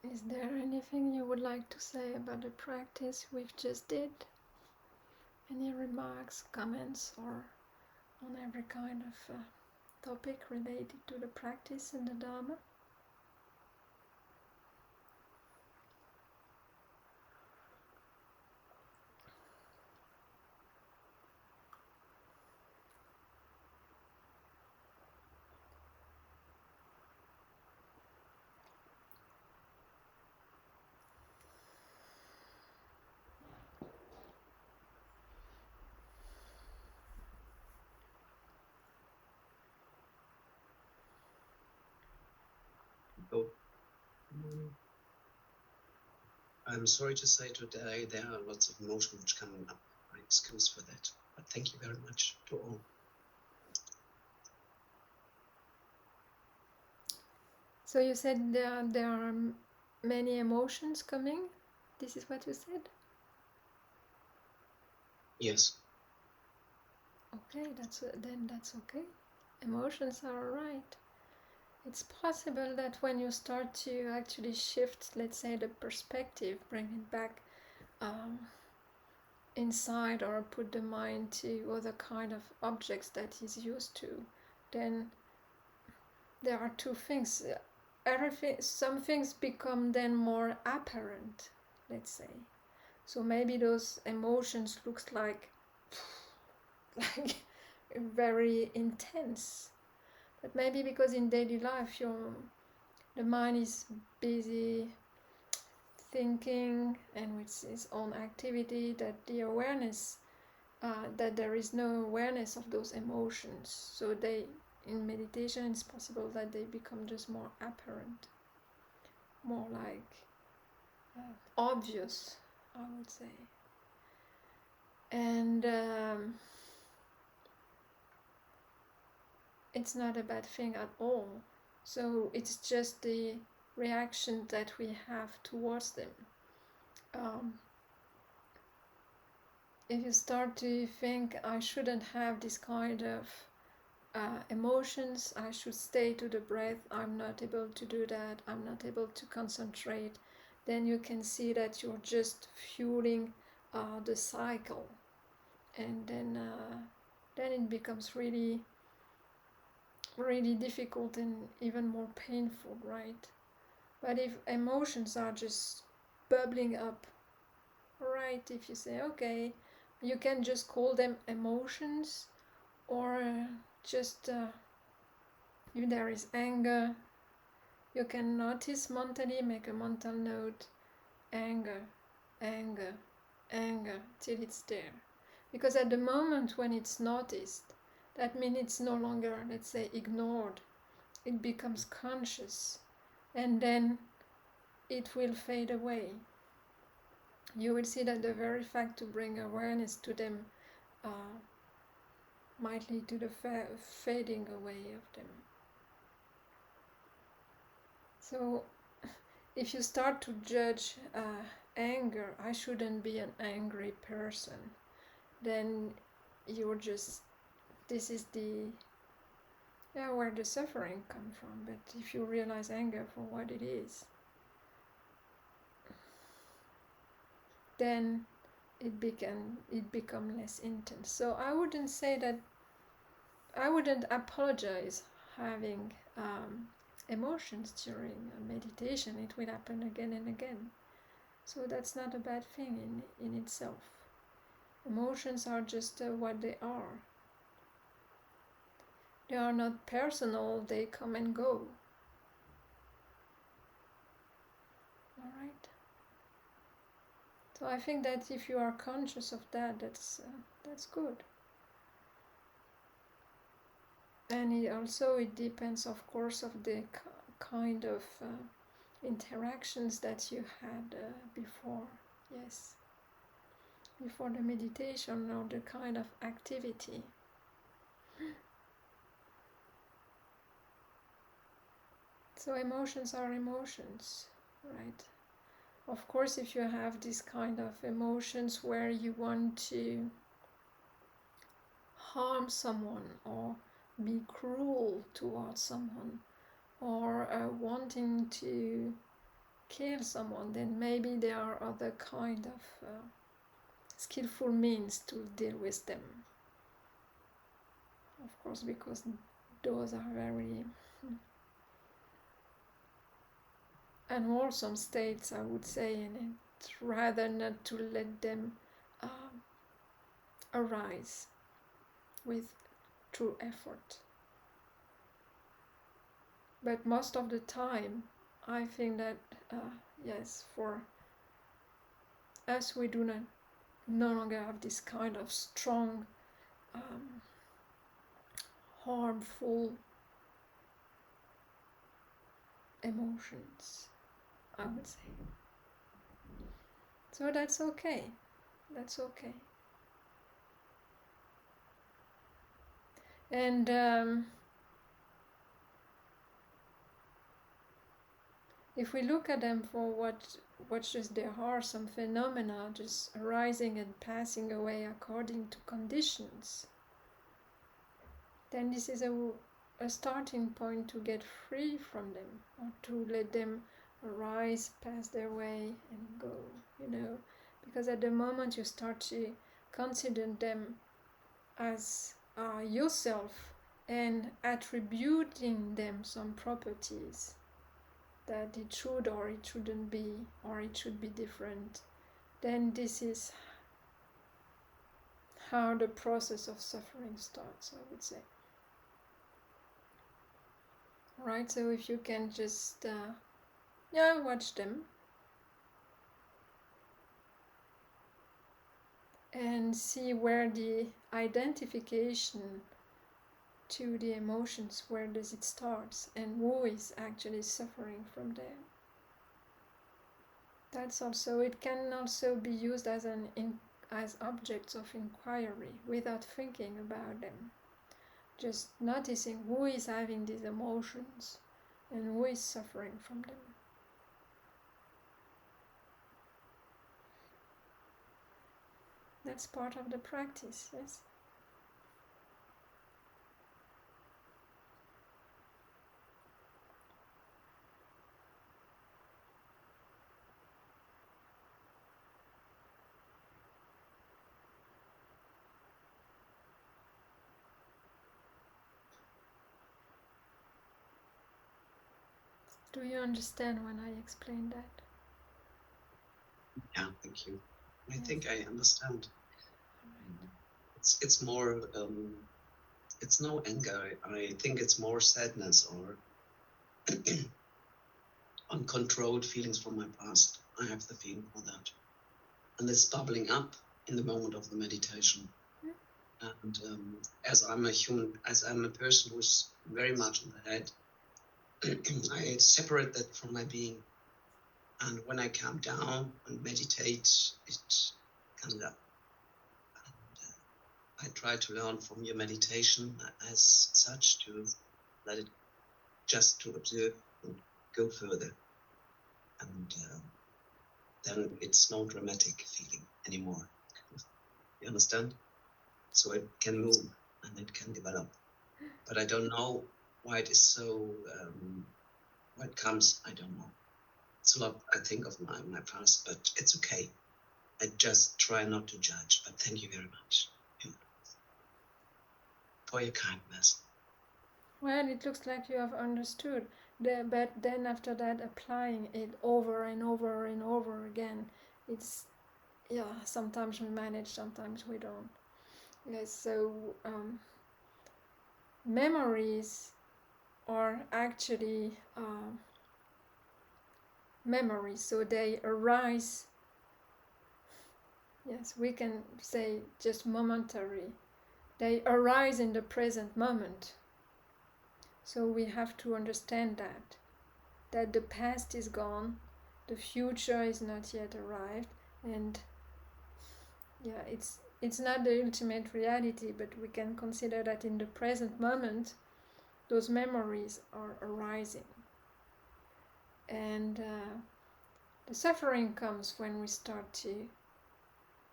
Is there anything you would like to say about the practice we've just did? Any remarks, comments, or on every kind of topic related to the practice and the Dharma? Oh, I'm sorry to say today there are lots of emotions which coming up. I excuse for that. But thank you very much to all. So you said there are many emotions coming? This is what you said? Yes. Okay, then that's okay. Emotions are alright. It's possible that when you start to actually shift, let's say, the perspective, bring it back inside, or put the mind to other kind of objects that he's used to, then there are two things. Some things become then more apparent, let's say. So maybe those emotions looks like like very intense, but maybe because in daily life the mind is busy thinking and with its own activity, that the awareness that there is no awareness of those emotions. So they, in meditation, it's possible that they become just more apparent, more like obvious, I would say. And it's not a bad thing at all. So it's just the reaction that we have towards them. Um, if you start to think, I shouldn't have this kind of emotions, I should stay to the breath, I'm not able to do that, I'm not able to concentrate, then you can see that you're just fueling the cycle. And then it becomes really, really difficult and even more painful, right? But if emotions are just bubbling up, right, if you say, okay, you can just call them emotions, or just if there is anger, you can notice mentally, make a mental note, anger, anger, anger, till it's there. Because at the moment when it's noticed, that means it's no longer, let's say, ignored. It becomes conscious, and then it will fade away. You will see that the very fact to bring awareness to them might lead to the fading away of them. So if you start to judge anger, I shouldn't be an angry person, then you're just, this is the, yeah, where the suffering comes from. But if you realize anger for what it is, then it become less intense. So I wouldn't say that, I wouldn't apologize having emotions during a meditation. It will happen again and again. So that's not a bad thing in itself. Emotions are just what they are. They are not personal, they come and go. Alright? So I think that if you are conscious of that, that's good. And it depends, of course, of the kind of interactions that you had before. Yes, before the meditation, or the kind of activity. So emotions are emotions, right? Of course, if you have this kind of emotions where you want to harm someone, or be cruel towards someone, or wanting to kill someone, then maybe there are other kind of skillful means to deal with them. Of course, because those are very unwholesome states, I would say, and it's rather not to let them arise with true effort. But most of the time, I think that yes, for us, we do not no longer have this kind of strong, harmful emotions, I would say. So that's okay. That's okay. And if we look at them for what just there are, some phenomena just arising and passing away according to conditions, then this is a starting point to get free from them, or to let them arise, pass their way, and go, because at the moment you start to consider them as yourself and attributing them some properties that it should or it shouldn't be, or it should be different, then this is how the process of suffering starts, I would say. Right, so if you can just watch them and see where the identification to the emotions, where does it start, and who is actually suffering from there. That's also, it can also be used as as objects of inquiry without thinking about them. Just noticing who is having these emotions and who is suffering from them. That's part of the practice, yes. Do you understand when I explain that? Yeah, thank you. I think I understand. It's more, it's no anger. I think it's more sadness or uncontrolled feelings from my past. I have the feeling for that. And it's bubbling up in the moment of the meditation. And as I'm a person who's very much in the head, I separate that from my being. And when I calm down and meditate, it comes up. And I try to learn from your meditation as such, to let it just to observe and go further. And then it's no dramatic feeling anymore. You understand? So it can move and it can develop. But I don't know why it is so, why it comes, I don't know. It's a lot, I think, of my past, but it's okay. I just try not to judge, but thank you very much for your kindness. Well, it looks like you have understood, but then after that, applying it over and over and over again, it's, sometimes we manage, sometimes we don't. Yes, so memories are actually memories, so they arise, yes, we can say just momentary. They arise in the present moment. So we have to understand that the past is gone, the future is not yet arrived, and it's not the ultimate reality, but we can consider that in the present moment, those memories are arising. And the suffering comes when we start to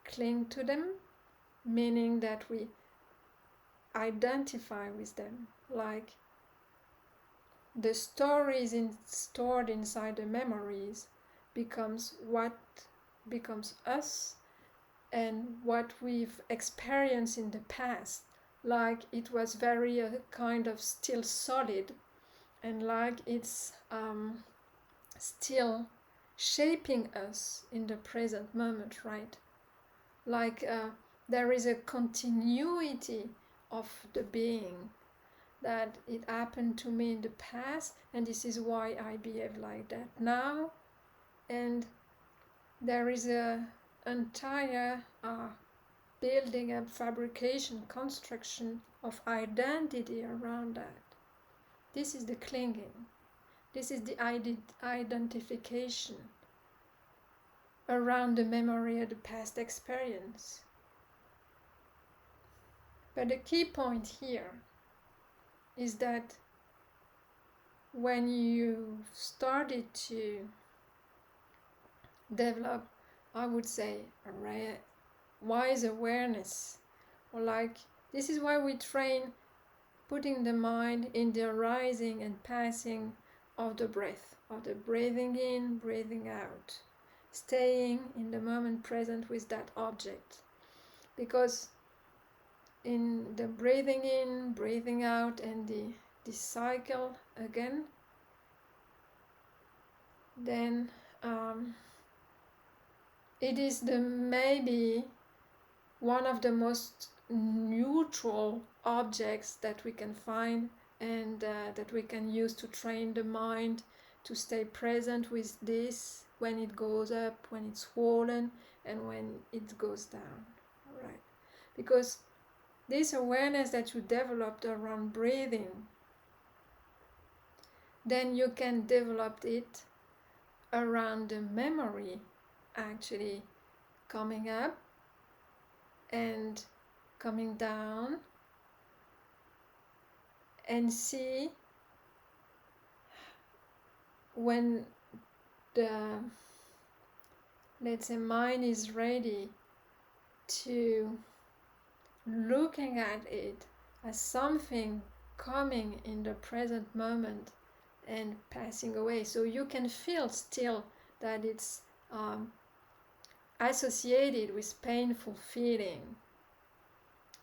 cling to them, meaning that we identify with them, like the stories stored inside the memories becomes what becomes us, and what we've experienced in the past, like it was very kind of still solid, and like it's still shaping us in the present moment, right? Like there is a continuity of the being, that it happened to me in the past, and this is why I behave like that now. And there is a entire building up, fabrication, construction of identity around that. This is the clinging. This is the identification around the memory of the past experience. But the key point here is that when you started to develop, I would say, a wise awareness, or like, this is why we train putting the mind in the arising and passing of the breath, of the breathing in, breathing out, staying in the moment present with that object. Because in the breathing in, breathing out, and the cycle again, then it is the maybe one of the most neutral objects that we can find, and that we can use to train the mind to stay present with this when it goes up, when it's swollen, and when it goes down. Right? Because this awareness that you developed around breathing, then you can develop it around the memory actually coming up and coming down, and see when the, let's say, mind is ready to looking at it as something coming in the present moment and passing away. So you can feel still that it's associated with painful feeling,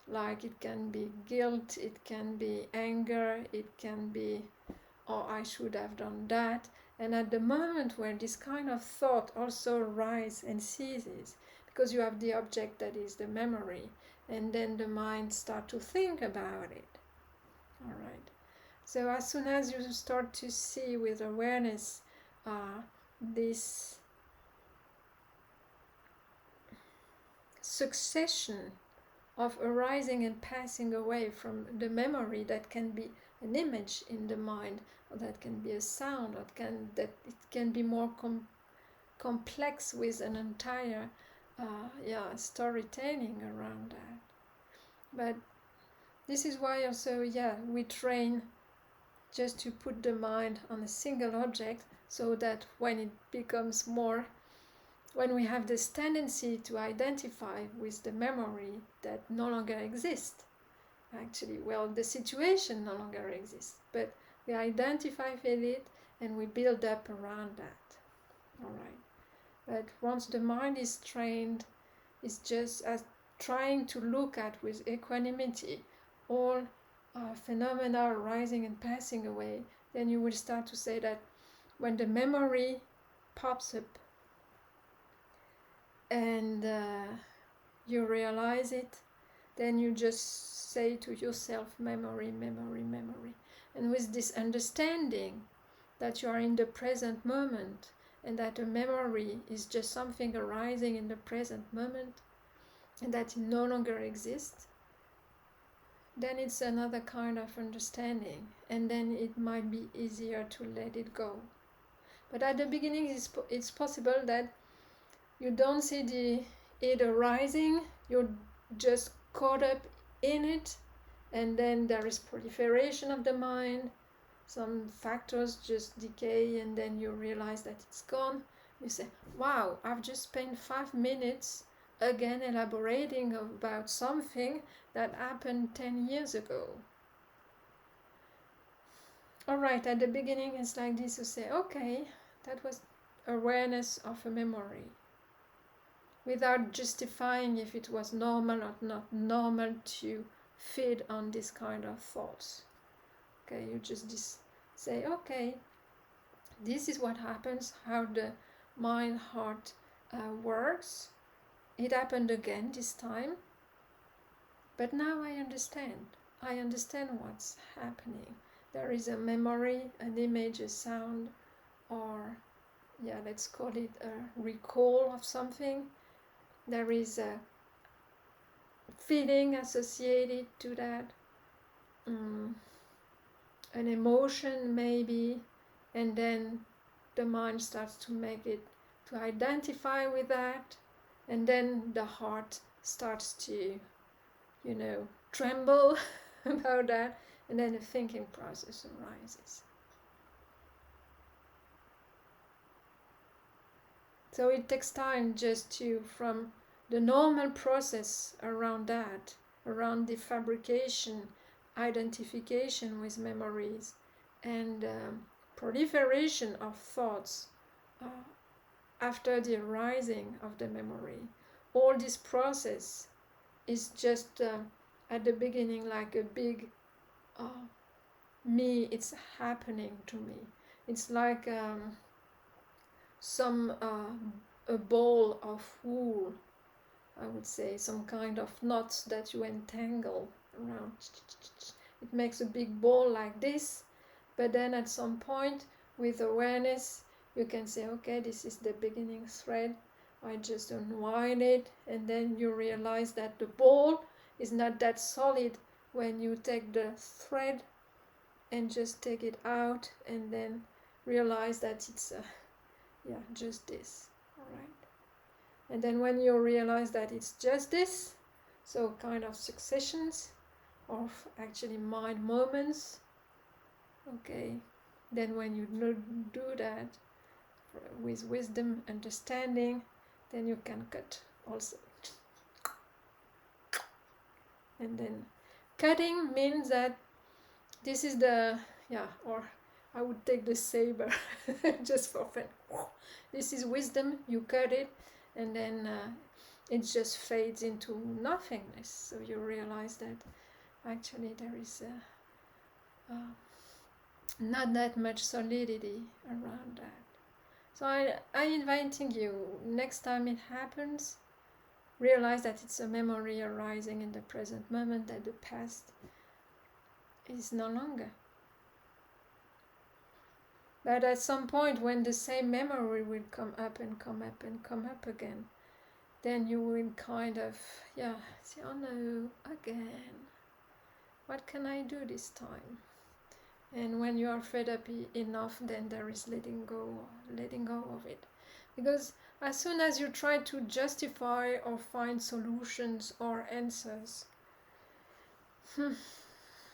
like it can be guilt, it can be anger, it can be, oh, I should have done that. And at the moment where this kind of thought also arises and ceases, because you have the object that is the memory, and then the mind start to think about it. All right. So as soon as you start to see with awareness this succession of arising and passing away from the memory, that can be an image in the mind, or that can be a sound, or that it can be more complex with an entire storytelling around that. But this is why also we train just to put the mind on a single object, so that when it becomes more, when we have this tendency to identify with the memory that no longer exists, actually, well, the situation no longer exists, but we identify with it and we build up around that. All right. But once the mind is trained, it's just as trying to look at with equanimity all phenomena arising and passing away, then you will start to say that when the memory pops up and you realize it, then you just say to yourself, memory, memory, memory. And with this understanding that you are in the present moment, and that a memory is just something arising in the present moment, and that it no longer exists, then it's another kind of understanding, and then it might be easier to let it go. But at the beginning, it's possible that you don't see it arising, you're just caught up in it, and then there is proliferation of the mind, some factors just decay, and then you realize that it's gone. You say, wow, I've just spent 5 minutes again elaborating about something that happened 10 years ago. All right, at the beginning it's like this, you say, okay, that was awareness of a memory, without justifying if it was normal or not normal to feed on this kind of thoughts. Okay, you just say, okay, this is what happens, how the mind heart works. It happened again this time, but now I understand. I understand what's happening. There is a memory, an image, a sound, or yeah, let's call it a recall of something. There is a feeling associated to that, an emotion maybe, and then the mind starts to make it, to identify with that, and then the heart starts to, tremble about that, and then the thinking process arises. So it takes time just to, from the normal process around that, around the fabrication, identification with memories, and proliferation of thoughts after the arising of the memory. All this process is just at the beginning like a big me, it's happening to me. It's like a ball of wool, I would say, some kind of knots that you entangle around. It makes a big ball like this, but then at some point with awareness you can say, okay, this is the beginning thread, I just unwind it, and then you realize that the ball is not that solid when you take the thread and just take it out, and then realize that it's just this. All right, and then when you realize that it's just this, so kind of successions of actually mind moments, okay, then when you do that with wisdom, understanding, then you can cut also. And then cutting means that this is the, or I would take the saber just for fun. This is wisdom, you cut it, and then it just fades into nothingness. So you realize that actually there is not that much solidity around that. So I'm inviting you, next time it happens, realize that it's a memory arising in the present moment, that the past is no longer. But at some point when the same memory will come up and come up and come up again, then you will kind of, say, oh no, again, what can I do this time? And when you are fed up enough, then there is letting go of it. Because as soon as you try to justify or find solutions or answers,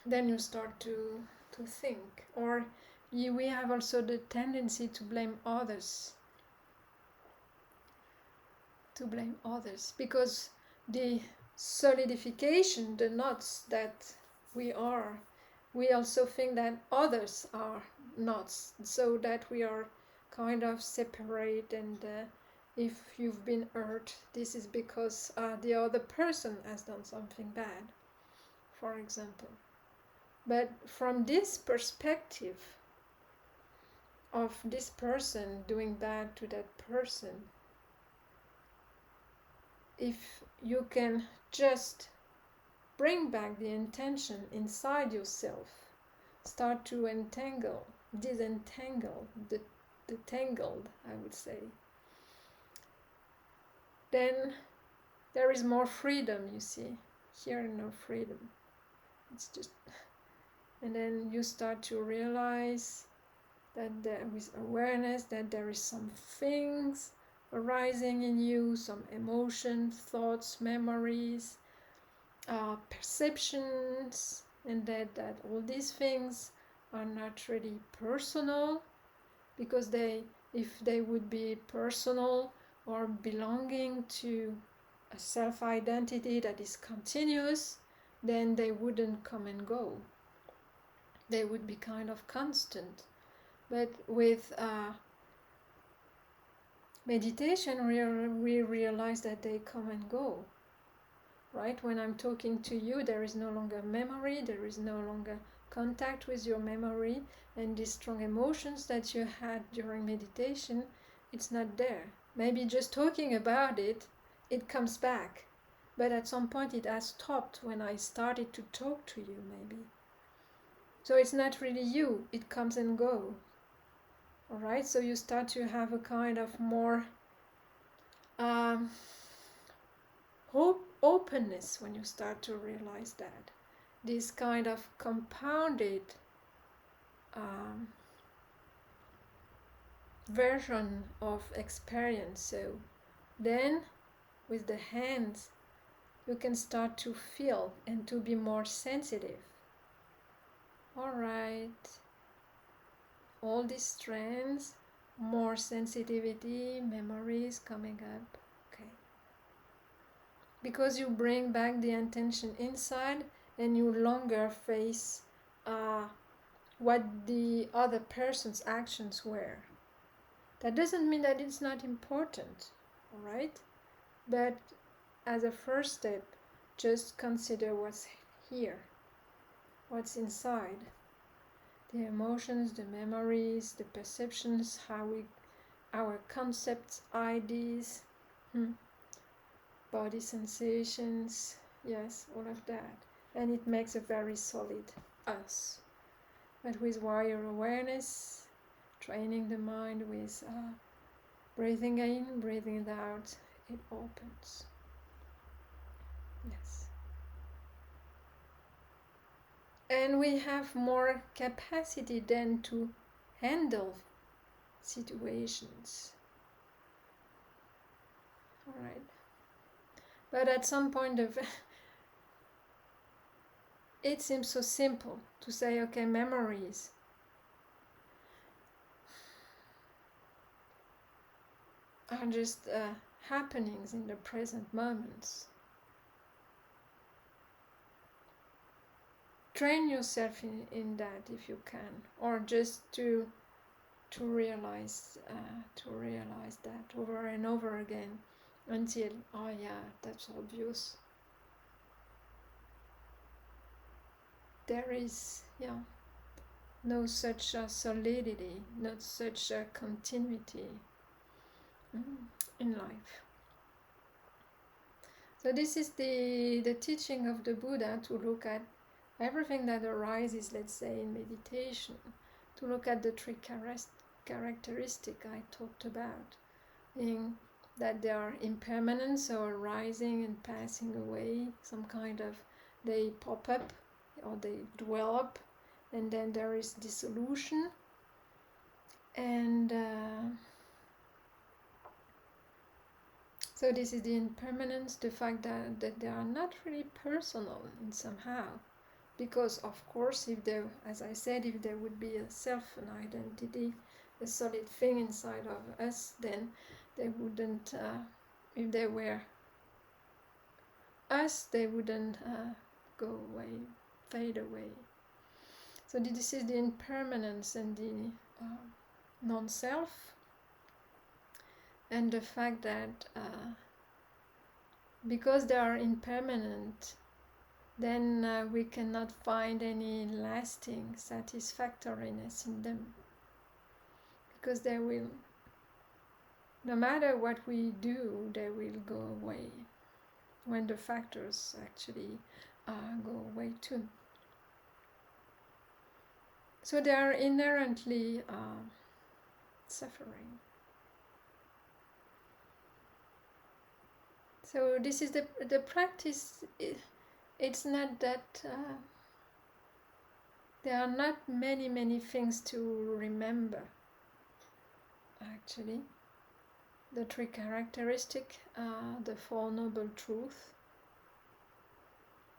then you start to think. Or we have also the tendency to blame others. Because the solidification, the knots that we also think that others are knots, so that we are kind of separate, and if you've been hurt, this is because the other person has done something bad, for example. But from this perspective of this person doing bad to that person, if you can just bring back the intention inside yourself, start to disentangle the tangled, I would say, then there is more freedom, you see. Here no freedom. It's just, and then you start to realize that there is awareness, that there is some things arising in you, some emotions, thoughts, memories, perceptions, and that all these things are not really personal, because if they would be personal or belonging to a self-identity that is continuous, then they wouldn't come and go. They would be kind of constant. But with meditation, we realize that they come and go. Right? When I'm talking to you, there is no longer memory, there is no longer contact with your memory, and these strong emotions that you had during meditation, it's not there. Maybe just talking about it, it comes back. But at some point it has stopped when I started to talk to you, maybe. So it's not really you, it comes and goes. Alright, so you start to have a kind of more openness when you start to realize that. This kind of compounded version of experience. So then with the hands you can start to feel and to be more sensitive. Alright, all these strands, more sensitivity, memories coming up. Okay, because you bring back the intention inside and you longer face what the other person's actions were. That doesn't mean that it's not important, alright? But as a first step, just consider what's here, what's inside. The emotions, the memories, the perceptions, our concepts, ideas, body sensations, yes, all of that. And it makes a very solid us. But with wider awareness, training the mind with breathing in, breathing out, it opens. Yes. And we have more capacity then to handle situations. Alright. But at some point it seems so simple to say, okay, memories. Are just happenings in the present moments. Train yourself in that if you can, or just to realize that over and over again until, oh yeah, that's obvious. There is, no such solidity, not such a continuity in life. So this is the teaching of the Buddha, to look at everything that arises, let's say, in meditation, to look at the three characteristics I talked about, in that they are impermanent, so arising and passing away, some kind of, they pop up or they develop, and then there is dissolution, and so this is the impermanence, the fact that they are not really personal in somehow, because of course, if there, as I said, if there would be a self, an identity, a solid thing inside of us, then they wouldn't, if they were us, they wouldn't go away, fade away. So this is the impermanence and the non-self, and the fact that because they are impermanent, then we cannot find any lasting satisfactoriness in them, because they will, no matter what we do, they will go away when the factors actually go away too. So they are inherently suffering. So this is the practice. It's not that there are not many things to remember. Actually, the three characteristics, the Four Noble Truths,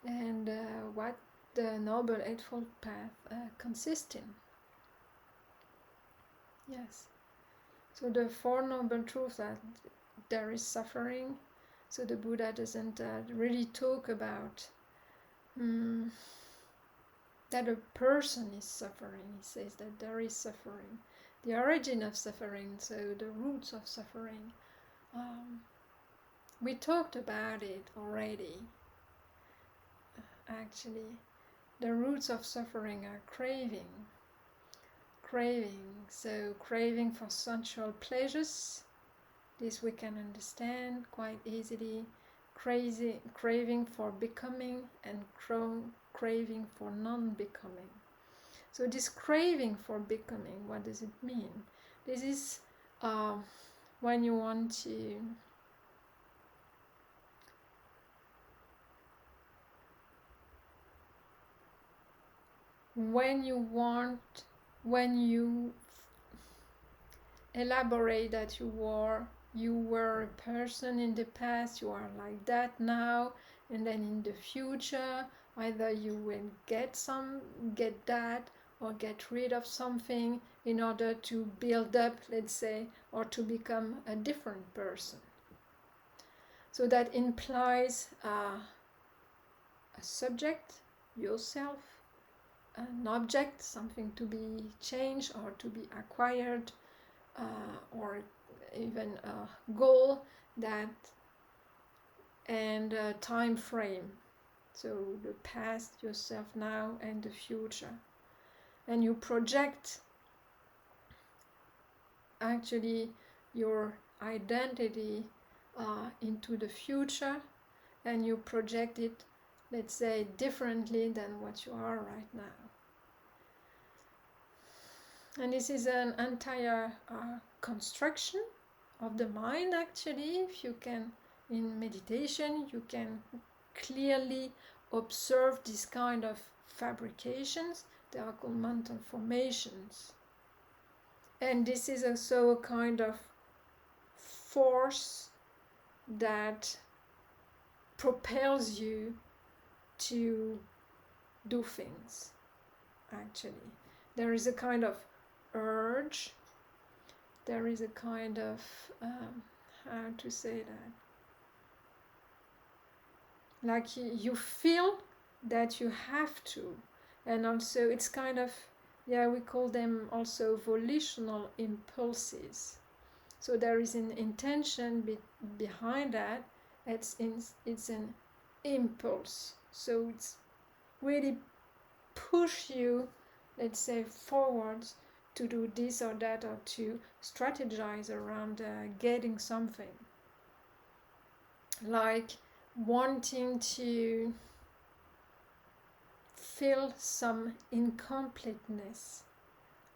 and what the Noble Eightfold Path consists in. Yes. So the Four Noble Truths, that there is suffering. So the Buddha doesn't really talk about that a person is suffering. He says that there is suffering, the origin of suffering, so the roots of suffering. We talked about it already. Actually, the roots of suffering are craving. So craving for sensual pleasures, this we can understand quite easily. Craving for becoming and craving for non-becoming. So this craving for becoming, what does it mean? This is when you want to when you elaborate that you were a person in the past, you are like that now, and then in the future either you will get that or get rid of something in order to build up, let's say, or to become a different person. So that implies a subject, yourself, an object, something to be changed or to be acquired, or even a goal, that, and a time frame. So the past, yourself now, and the future. And you project actually your identity into the future, and you project it, let's say, differently than what you are right now. And this is an entire construction of the mind, actually. If you can, in meditation, you can clearly observe this kind of fabrications. They are called mental formations. And this is also a kind of force that propels you to do things, actually. There is a kind of urge, there is a kind of, how to say that? Like you feel that you have to. And also it's kind of, we call them also volitional impulses. So there is an intention behind that. It's an impulse. So it's really push you, let's say, forwards to do this or that, or to strategize around getting something. Like wanting to fill some incompleteness,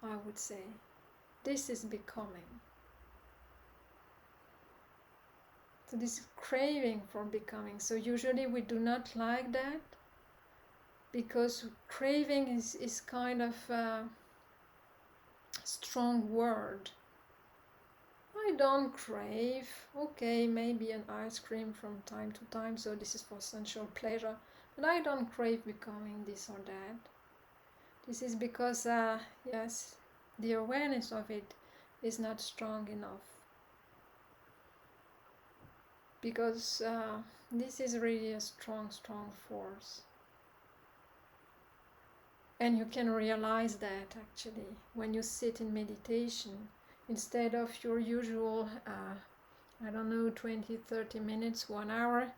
I would say. This is becoming. So this craving for becoming. So usually we do not like that, because craving is kind of a strong word. I don't crave. Okay, maybe an ice cream from time to time, so this is for sensual pleasure. But I don't crave becoming this or that. This is because, yes, the awareness of it is not strong enough. Because this is really a strong force. And you can realize that, actually, when you sit in meditation, instead of your usual, 20, 30 minutes, 1 hour,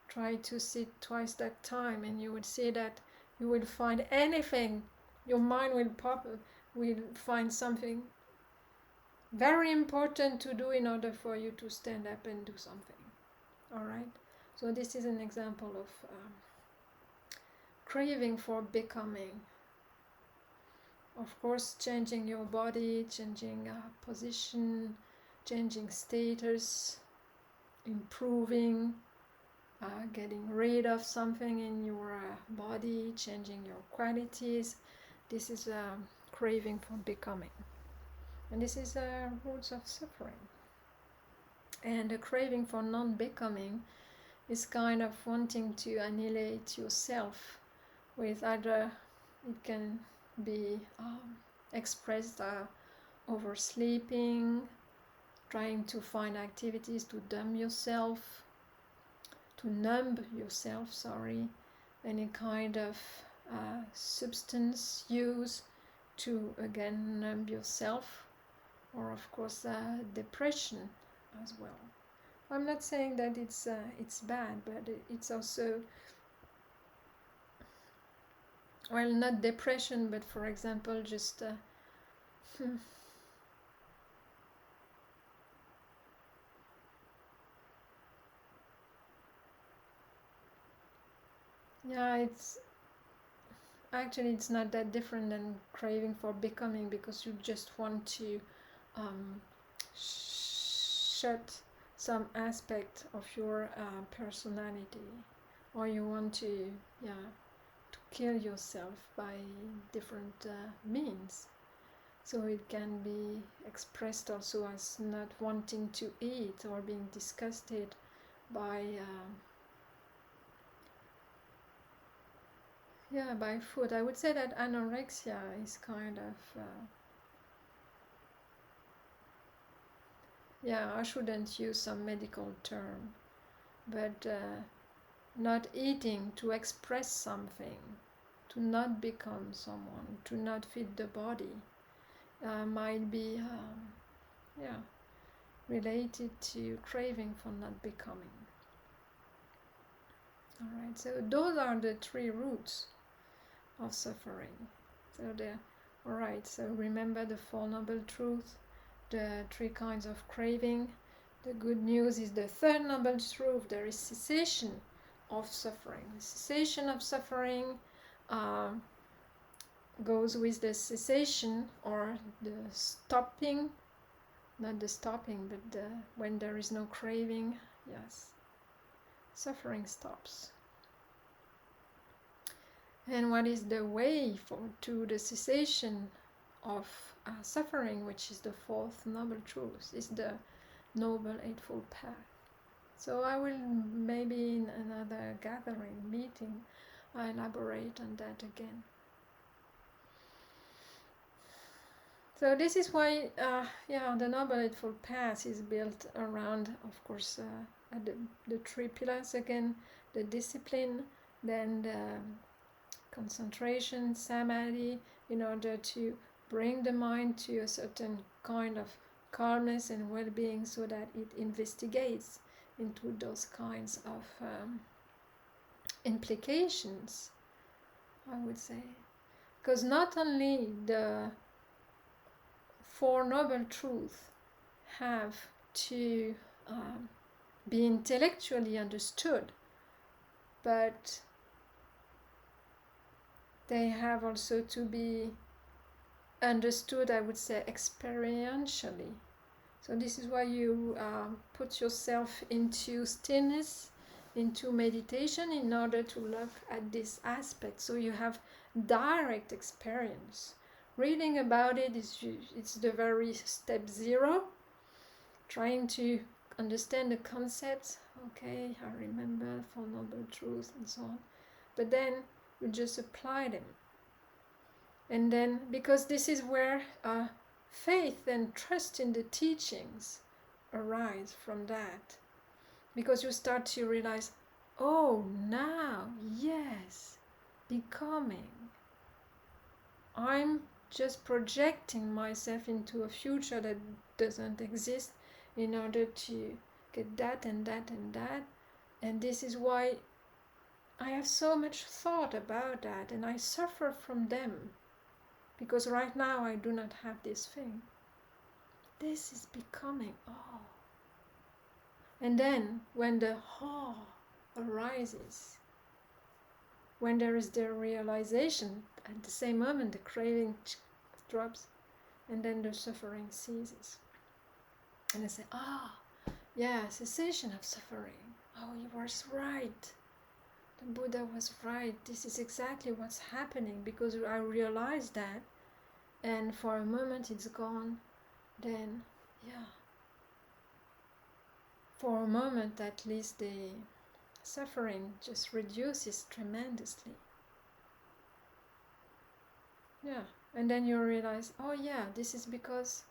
try to sit twice that time, and you would see that you will find anything. Your mind will find something very important to do in order for you to stand up and do something. Alright? So this is an example of craving for becoming. Of course, changing your body, changing position, changing status, improving, getting rid of something in your body, changing your qualities. This is a craving for becoming. And this is roots of suffering. And a craving for non-becoming is kind of wanting to annihilate yourself with either, it can be expressed oversleeping, trying to find activities to numb yourself, any kind of substance use to again numb yourself, or of course depression as well. I'm not saying that it's bad, but it's also, well, not depression, but for example, just yeah, it's actually it's not that different than craving for becoming, because you just want to um, shut some aspect of your personality, or you want to, yeah, to kill yourself by different means. So it can be expressed also as not wanting to eat, or being disgusted by by food. I would say that anorexia is kind of I shouldn't use some medical term, but not eating to express something, to not become someone, to not fit the body, might be related to craving for not becoming. Alright, so those are the three roots of suffering. So alright, so remember the Four Noble Truths, the three kinds of craving. The good news is the third noble truth, there is cessation of suffering. The cessation of suffering goes with the cessation, or the stopping, not the stopping, but when there is no craving, yes, suffering stops. And what is the way to the cessation of suffering, which is the fourth noble truth, is the Noble Eightfold Path. So I will maybe in another gathering, meeting, elaborate on that again. So this is why, the Noble Eightfold Path is built around, of course, the three pillars again, the discipline, then the concentration, samadhi, in order to bring the mind to a certain kind of calmness and well-being, so that it investigates into those kinds of implications, I would say. Because not only the Four Noble Truths have to be intellectually understood, but they have also to be understood, I would say, experientially. So this is why you put yourself into stillness, into meditation, in order to look at this aspect, so you have direct experience. Reading about it it's the very step zero, trying to understand the concepts. Okay, I remember Four Noble Truths and so on, but then you just apply them. And then, because this is where faith and trust in the teachings arise from that, because you start to realize, oh, now, yes, becoming. I'm just projecting myself into a future that doesn't exist in order to get that and that and that. And this is why I have so much thought about that, and I suffer from them. Because right now I do not have this thing. This is becoming, oh. And then when the arises, when there is the realization, at the same moment the craving drops, and then the suffering ceases. And I say, cessation of suffering. Oh, you were right. The Buddha was right. This is exactly what's happening, because I realized that, and for a moment it's gone. Then, for a moment at least the suffering just reduces tremendously. And then you realize, this is because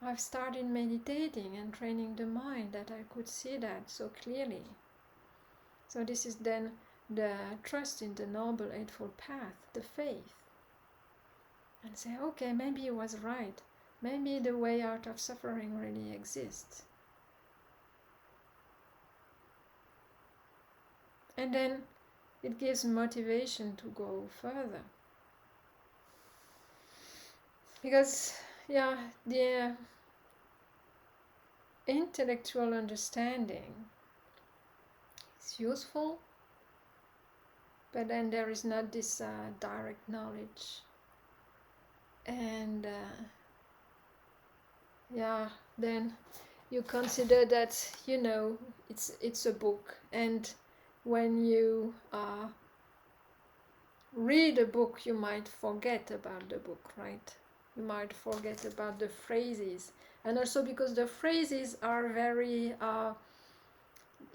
I've started meditating and training the mind, that I could see that so clearly. So this is then the trust in the Noble Eightfold Path, the faith. And say, okay, maybe he was right. maybe the way out of suffering really exists. And then it gives motivation to go further. Because, yeah, the intellectual understanding is useful, but then there is not this direct knowledge. And yeah, then you consider that, you know, it's a book, and when you read a book, you might forget about the book, right? You might forget about the phrases, and also because the phrases are very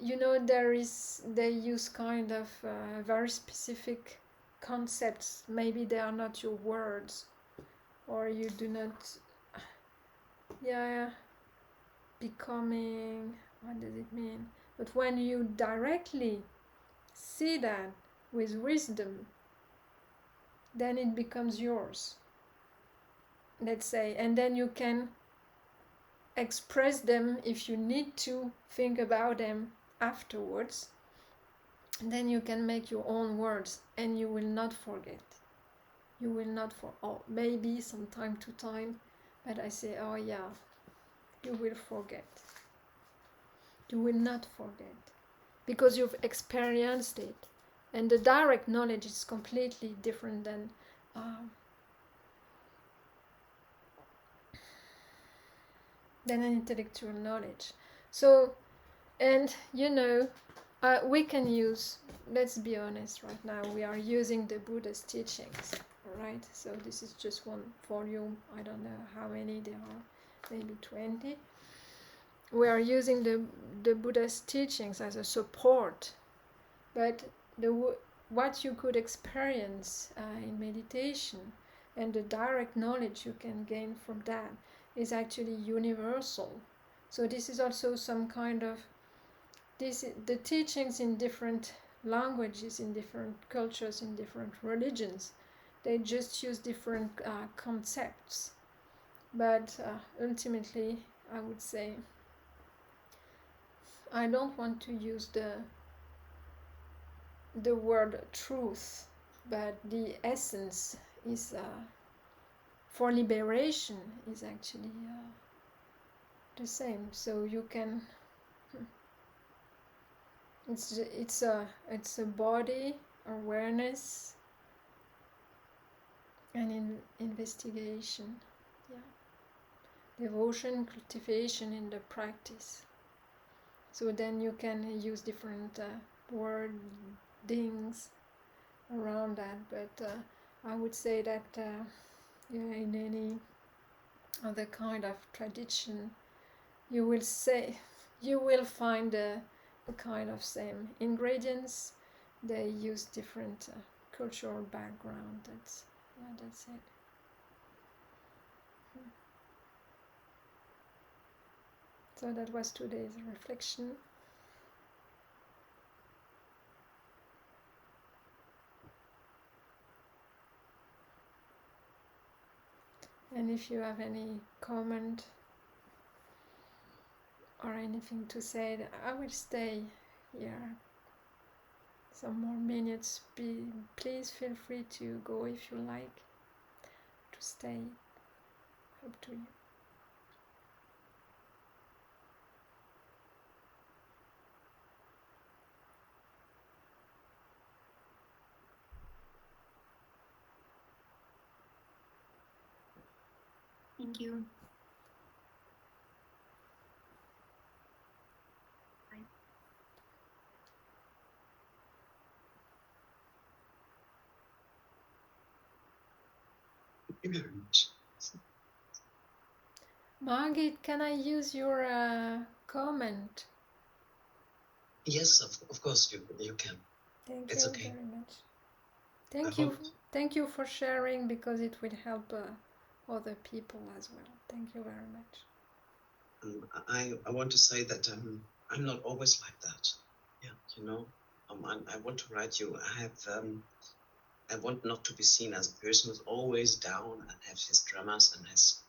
you know, they use kind of very specific concepts. Maybe they are not your words, or you do not, yeah, becoming, what does it mean? But when you directly see that with wisdom, then it becomes yours, let's say, and then you can express them if you need to think about them afterwards. And then you can make your own words, and you will not forget. You will not maybe some time to time, but I say, oh yeah, you will forget. You will not forget, because you've experienced it, and the direct knowledge is completely different than an intellectual knowledge. So, and you know, we can use, let's be honest right now, we are using the Buddha's teachings, right? So this is just one volume, I don't know how many there are, maybe 20. We are using the Buddha's teachings as a support, but what you could experience in meditation and the direct knowledge you can gain from that is actually universal. So this is also some kind of the teachings in different languages, in different cultures, in different religions. They just use different concepts, but ultimately, I would say I don't want to use the word truth, but the essence is for liberation is actually the same. So you can. It's a body awareness and investigation, yeah, devotion, cultivation in the practice. So then you can use different wordings around that, but I would say that in any other kind of tradition, you will find the kind of same ingredients. They use different cultural background. That's it. So that was today's reflection. And if you have any comment or anything to say, I will stay here some more minutes. Please feel free to go if you like to stay. Up to you. Thank you. Bye. Thank you very much. Margit, can I use your comment? Yes, of course you can. Thank It's you okay. very much. Thank you for sharing, because it will help other people as well. Thank you very much. I want to say that I'm not always like that. Yeah, you know, I want to write you. I want not to be seen as a person who's always down and has his dramas and has